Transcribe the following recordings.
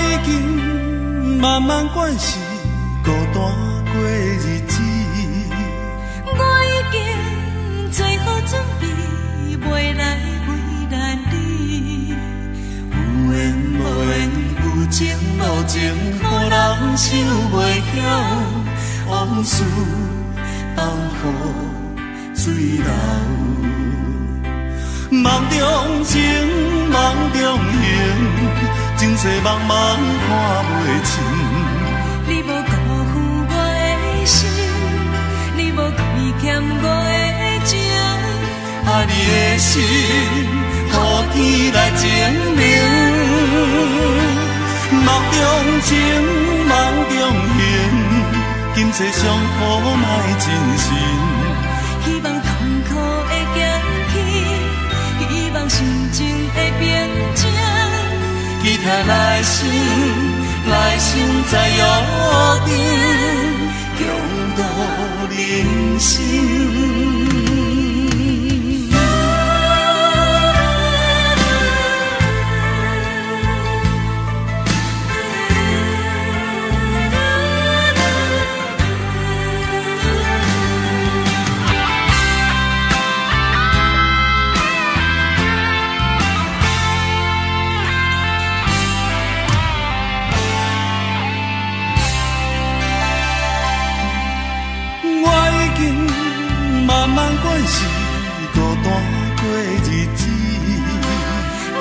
已经慢慢惯是孤单过日子，我已经做好准备，未来为咱你。有缘无缘，有情无情，予人想袂晓，往事放予水流。梦中情，梦中缘，前世茫茫看袂清。你无辜负我的心，你无亏欠我的情，爱你的心，予天来证明。梦中情，梦中缘，今世相互莫真心。希望痛苦会减轻，希望心情会平静。期待来生，来生再约定，共度人生。慢慢惯是孤单过日子，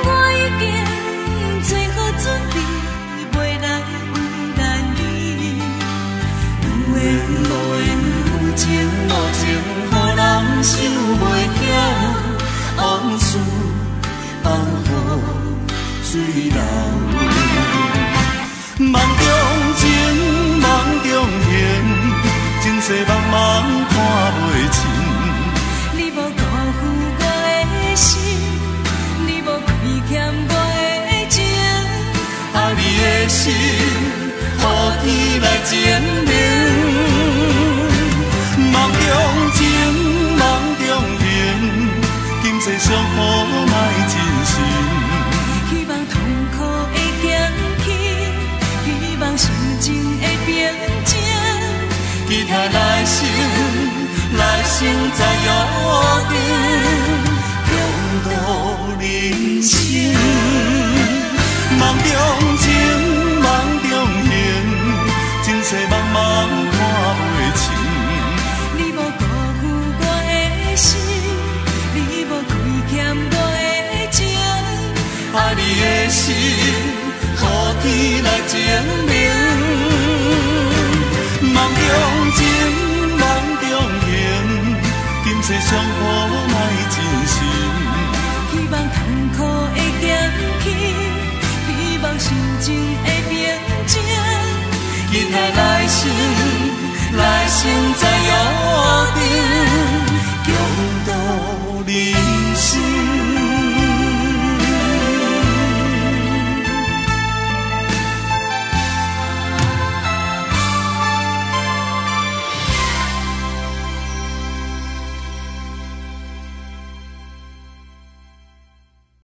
我已经做好准备，未来为咱你。有缘无缘，有情无情，予人想袂晓，往事放予水流。梦中情，梦中缘，前世茫茫看袂清。你无辜负我的心，你无亏欠我的情，爱你的心，予天来证明。梦中情，梦中缘，今世相互莫真心。希望痛苦会减轻，希望心情会平静。期待来生，来生再约定，共度人生。梦中情，梦中缘，前世茫茫看袂清。你无辜负我的心，你无亏欠我的情，爱你的心，予天来证明。梦中情，梦中缘，今世相互莫真心。希望痛苦会减轻，希望心情会平静。期待来生，来生再